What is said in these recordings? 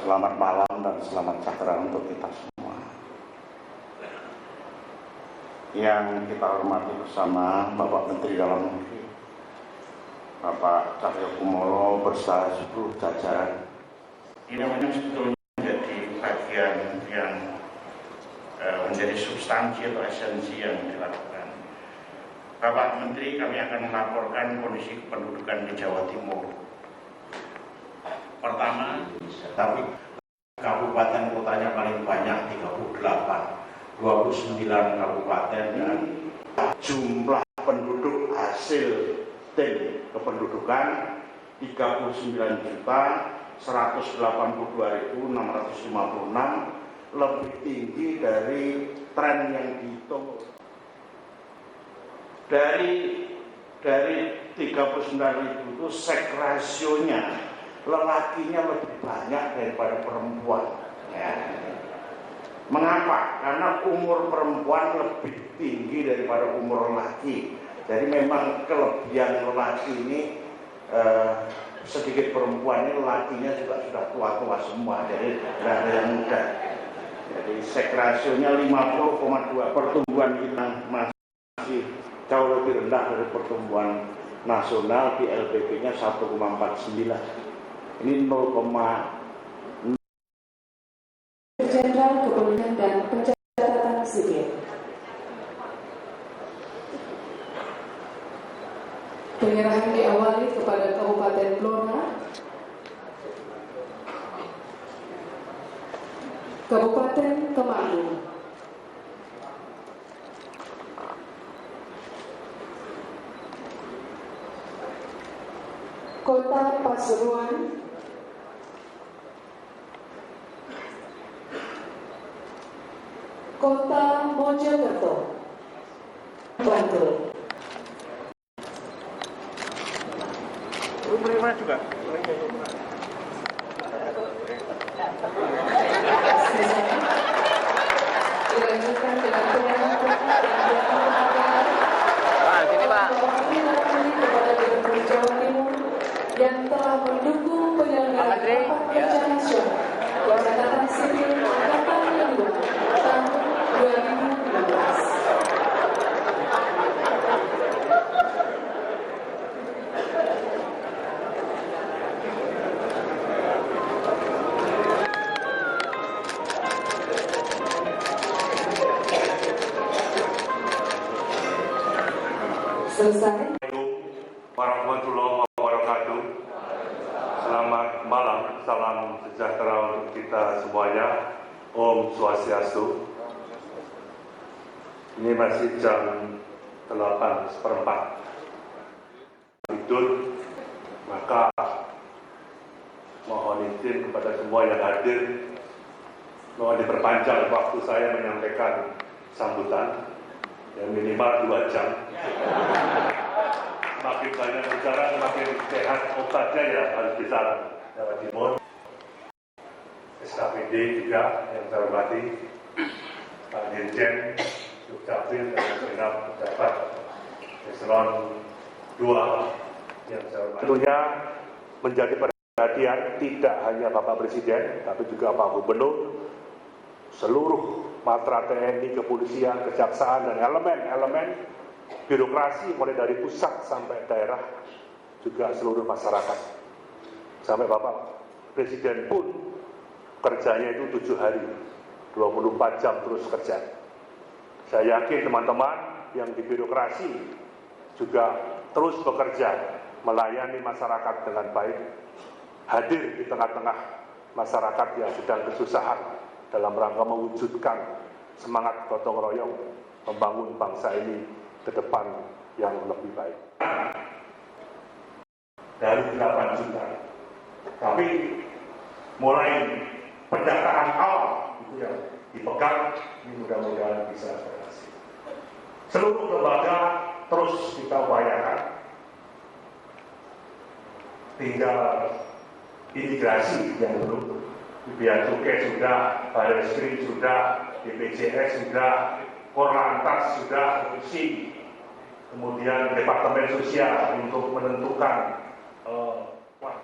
Selamat malam dan selamat sejahtera untuk kita semua. Yang kita hormati bersama Bapak Menteri Dalam Negeri, Bapak Cahyokumolo beserta seluruh jajaran. Ini sebetulnya menjadi bagian yang menjadi substansi atau esensi yang dilakukan. Bapak Menteri, kami akan melaporkan kondisi kependudukan di Jawa Timur. Pertama, tapi kabupaten kotanya paling banyak 38, 29 kabupaten dan jumlah penduduk hasil tim kependudukan 39.182.656, lebih tinggi dari tren yang dihitung. Dari 39.000 itu seks rasionya lelakinya lebih banyak daripada perempuan. Ya. Mengapa? Karena umur perempuan lebih tinggi daripada umur lelaki. Jadi memang kelebihan lelaki ini sedikit perempuan ini, lelakinya juga sudah tua-tua semua. Jadi tidak ada yang muda. Jadi seks rasionya 50,2. Pertumbuhan kita masih jauh lebih rendah dari pertumbuhan nasional. Di LPP-nya 1,49. Ini 0,0. Jenderal Kepolisian dan Pencatatan Sipil. Penyerahan diawali kepada Kabupaten Blora, Kabupaten Temanggung, Kota Pasuruan, Kota Mojokerto, Bantul. Rumah juga. Dilanjutkan dengan penyerahan kota Sini Pak. kepada Gubernur Jawa Timur yang telah mendukung penyelenggaraan rapat kerja nasional Pencatatan Sipil Angkatan Kedua tahun 2016. Selesai. Warahmatullahi wabarakatuh. Selamat malam, salam sejahtera untuk kita semuanya. Om Swastiastu. Ini masih jam 8:04 tidur, maka mohon izin kepada semua yang hadir, mohon diperpanjang waktu saya menyampaikan sambutan yang minimal 2 jam. Semakin banyak bicara, semakin sehat obatnya ya, harus bisa Jawa Timur. SKPD juga yang saya hormati, Pak Dirjen, Dukcapil, dan segenap pejabat Eselon 2 yang saya hormati. Tentunya menjadi perhatian tidak hanya Bapak Presiden, tapi juga Pak Gubernur, seluruh matra TNI, kepolisian, kejaksaan, dan elemen-elemen birokrasi mulai dari pusat sampai daerah, juga seluruh masyarakat. Sampai Bapak Presiden pun kerjanya itu 7 hari, 24 jam terus kerja. Saya yakin teman-teman yang di birokrasi juga terus bekerja melayani masyarakat dengan baik, hadir di tengah-tengah masyarakat yang sedang kesusahan dalam rangka mewujudkan semangat gotong royong membangun bangsa ini ke depan yang lebih baik. Dari 8 juta, tapi mulai pendataan awal itu yang dipegang, ini mudah-mudahan bisa berhasil. Seluruh lembaga terus kita upayakan, tinggal integrasi yang belum. Bea Cukai sudah, Barreskrim sudah, BPJS sudah, Korlantas sudah, Polisi, kemudian Departemen Sosial untuk menentukan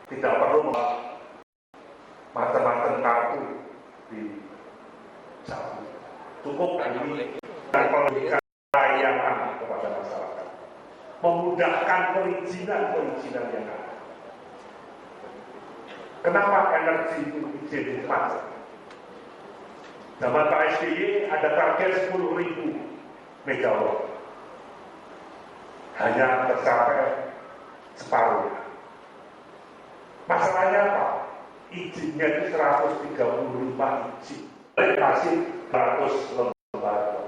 tidak perlu macam-macam dicabut. Cukup ini dan pelayanan kepada masyarakat, memudahkan perizinan yang ada. Kenapa energi itu izin macet? Zaman Pak SBY ada target 10.000 megawatt, hanya tercapai separuh. Masalahnya apa? Izinnya itu 135 izin, masih 100 lembaga.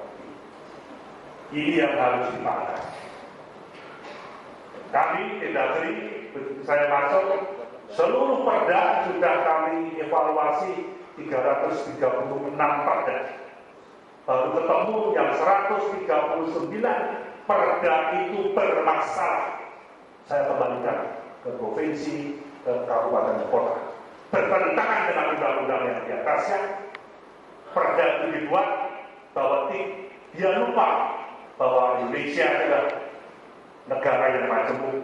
Ini yang harus dipakai. Kami industri, begitu saya masuk, seluruh perda sudah kami evaluasi 336 perda. Baru ketemu yang 139 perda itu bermasalah. Saya kembalikan ke provinsi, ke kabupaten kota. Bertentangan dengan undang-undang yang di atasnya. Perda itu dibuat bahwa dia lupa bahwa Indonesia adalah negara yang majemuk.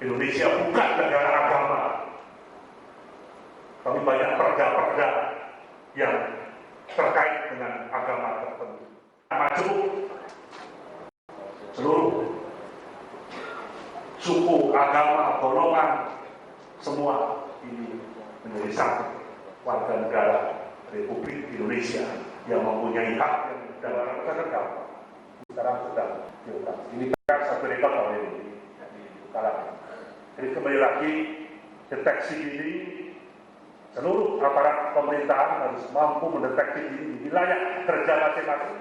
Indonesia bukan negara agama. Tapi banyak perda-perda yang terkait dengan agama tertentu. Majemuk, seluruh suku, agama, golongan, semua ini menjadi satu warga negara Republik Indonesia yang mempunyai hak yang dalam terkekang. Sekarang sedang diungkap. Ini kan satu rekor tahun ini. Jadi kembali lagi, deteksi dini, seluruh aparat pemerintahan harus mampu mendeteksi diri di wilayah kerja masing-masing,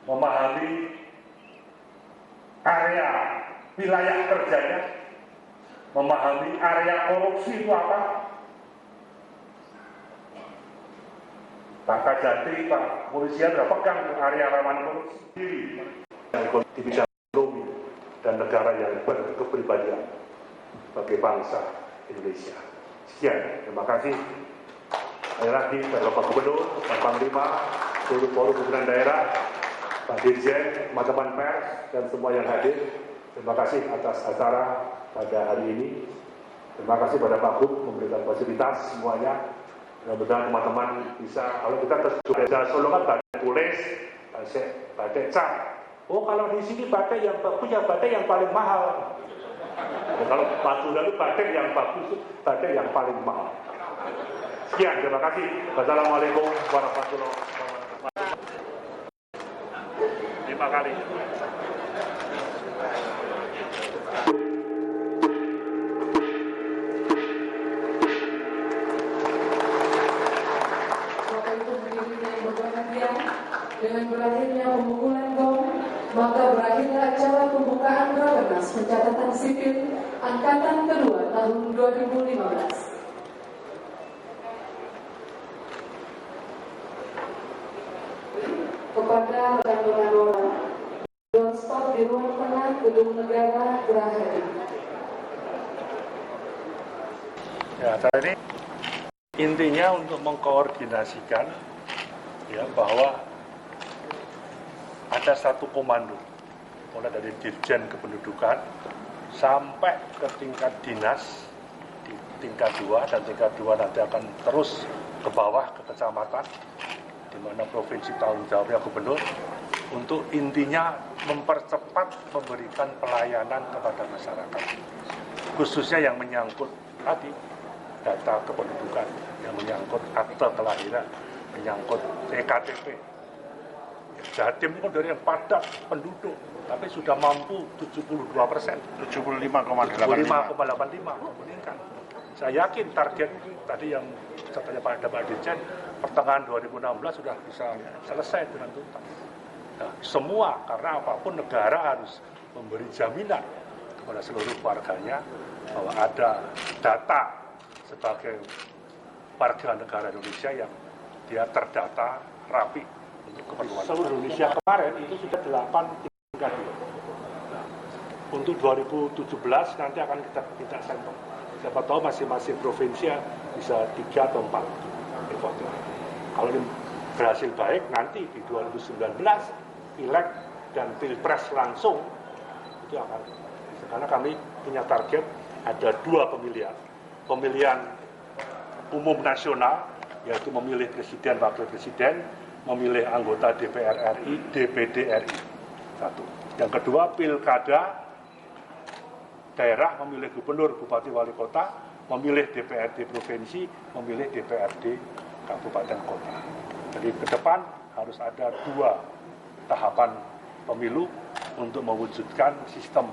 memahami area wilayah kerjanya, memahami area korupsi itu apa. Pak Kajati, Pak Polisian sudah pegang area rawan korupsi di bidang ekonomi dan negara yang berkepribadian sebagai bangsa Indonesia. Sekian, terima kasih. Sekali lagi, Bapak Gubernur, Pak Panglima, seluruh forum pimpinan daerah, Pak Dirjen, teman-teman pers, dan semua yang hadir. Terima kasih atas acara pada hari ini. Terima kasih pada Pak Gub memberikan fasilitas semuanya. Mudah-mudahan teman-teman bisa, kalau kita ke Solo kan batik tulis, batik cat. Oh, kalau di sini batik yang punya batik yang paling mahal. Ya, kalau Madura itu batik yang bagus, batik yang paling mahal. Sekian, terima kasih. Wassalamualaikum warahmatullahi wabarakatuh. Terima kasih. Dengan berakhirnya pemukulan gong, maka berakhirnya acara pembukaan Rakernas Pencatatan Sipil Angkatan Kedua tahun 2015. Kepada rekan-rekan orang, doorstop di ruang tengah Gedung Negara Gerahadi. Ya, tadi intinya untuk mengkoordinasikan ya bahwa ada satu komando mulai dari Dirjen Kependudukan sampai ke tingkat dinas di tingkat 2 dan tingkat 2 nanti akan terus ke bawah ke kecamatan di mana provinsi tanggung jawabnya gubernur untuk intinya mempercepat memberikan pelayanan kepada masyarakat khususnya yang menyangkut tadi data kependudukan, yang menyangkut akte kelahiran, menyangkut EKTP. Jatim itu dari yang padat penduduk, tapi sudah mampu 72%, 75,85 meningkat. Saya yakin target tadi yang katanya Pak Dirjen pertengahan 2016 sudah bisa selesai dengan tuntas. Nah, semua karena apapun negara harus memberi jaminan kepada seluruh warganya bahwa ada data sebagai warga negara Indonesia yang dia terdata rapi untuk keperluan seluruh Indonesia. Kemarin itu sudah 8 tingkat. Nah, untuk 2017 nanti akan kita minta sampel. Siapa tahu masing-masing provinsi bisa 3 atau 4 ekor. Kalau ini berhasil baik, nanti di 2019 Pileg dan Pilpres langsung itu akan. Karena kami punya target ada 2 pemilihan umum nasional, yaitu memilih presiden, wakil presiden, memilih anggota DPR RI, DPD RI. Satu. Yang kedua, pilkada daerah, memilih gubernur, bupati, wali kota, memilih DPRD provinsi, memilih DPRD kabupaten kota. Jadi ke depan harus ada 2 tahapan pemilu untuk mewujudkan sistem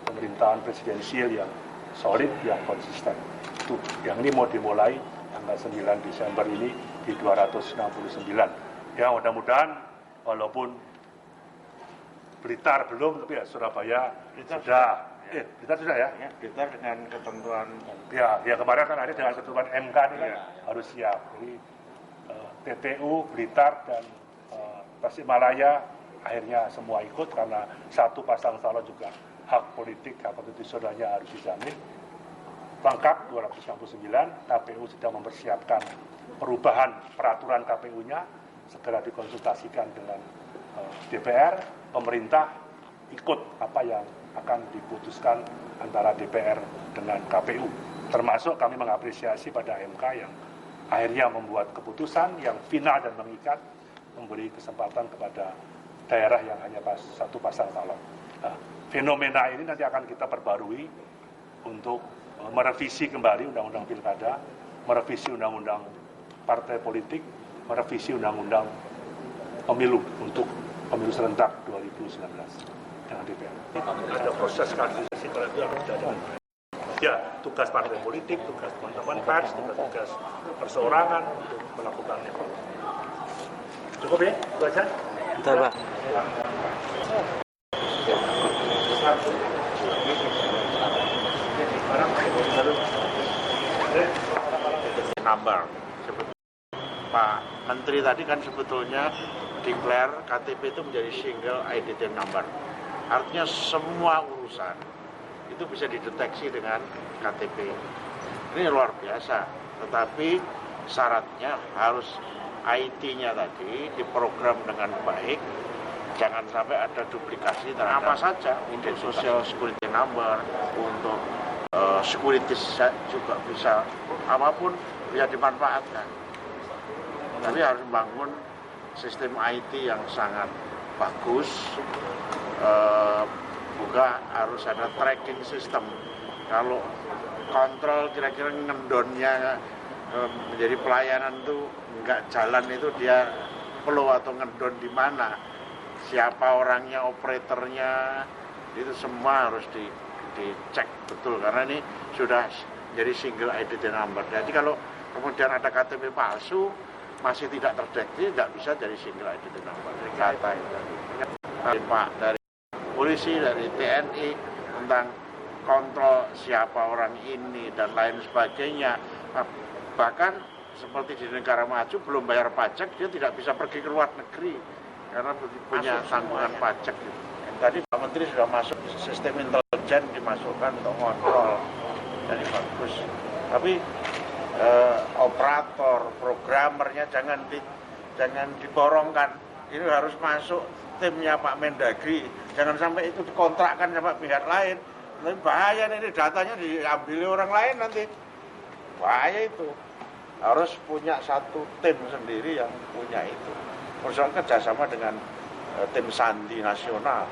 pemerintahan presidensial yang solid, yang konsisten. Itu yang ini mau dimulai tanggal 9 Desember ini di 269. Ya, mudah-mudahan walaupun Blitar belum, tapi ya Surabaya sudah. Blitar sudah ya? Ya, Blitar dengan ketentuan. Ya kemarin kan ada dengan ketentuan MK ini kan harus siap. Jadi TTU, Blitar dan Tasikmalaya akhirnya semua ikut karena satu pasang calon juga hak politik, hak konstitusionalnya harus dijamin. Lengkap 269, KPU sedang mempersiapkan perubahan peraturan KPU-nya, segera dikonsultasikan dengan DPR, pemerintah ikut apa yang akan diputuskan antara DPR dengan KPU. Termasuk kami mengapresiasi pada MK yang akhirnya membuat keputusan yang final dan mengikat, memberi kesempatan kepada daerah yang hanya satu pasang calon. Nah, fenomena ini nanti akan kita perbarui untuk merevisi kembali Undang-Undang Pilkada, merevisi Undang-Undang Partai Politik, merevisi Undang-Undang Pemilu untuk pemilu serentak 2019 dengan DPR. Ada proses kaderisasi kalau itu harus ada. Ya, tugas partai politik, tugas teman-teman pers, tugas perseorangan untuk melakukan evaluasi. Cukup ya, itu aja. Bentar, Pak. Number. Pak Menteri tadi kan sebetulnya declare KTP itu menjadi single identity number. Artinya semua urusan itu bisa dideteksi dengan KTP. Ini luar biasa. Tetapi syaratnya harus IT-nya tadi diprogram dengan baik. Jangan sampai ada duplikasi terhadap apa saja untuk social security number, untuk securities juga bisa, apapun bisa dimanfaatkan. Tapi harus membangun sistem IT yang sangat bagus, juga harus ada tracking system. Kalau kontrol kira-kira ngendonnya menjadi pelayanan itu nggak jalan, itu dia flow atau ngendon di mana, siapa orangnya, operatornya, itu semua harus dicek betul karena ini sudah jadi single identity number. Jadi kalau kemudian ada KTP palsu masih tidak terdeteksi, tidak bisa jadi single identity number. Kata dari Pak, dari polisi, dari TNI tentang kontrol siapa orang ini dan lain sebagainya. Bahkan seperti di negara maju belum bayar pajak dia tidak bisa pergi ke luar negeri karena punya tanggungan pajak. Tadi Pak Menteri sudah masuk sistem intelijen, dimasukkan untuk kontrol, jadi bagus. Tapi operator, programmernya jangan diborongkan. Ini harus masuk timnya Pak Mendagri. Jangan sampai itu dikontrakkan sama pihak lain. Tapi bahaya ini, datanya diambil orang lain nanti. Bahaya itu. Harus punya satu tim sendiri yang punya itu. Bersama kerjasama dengan tim sandi nasional.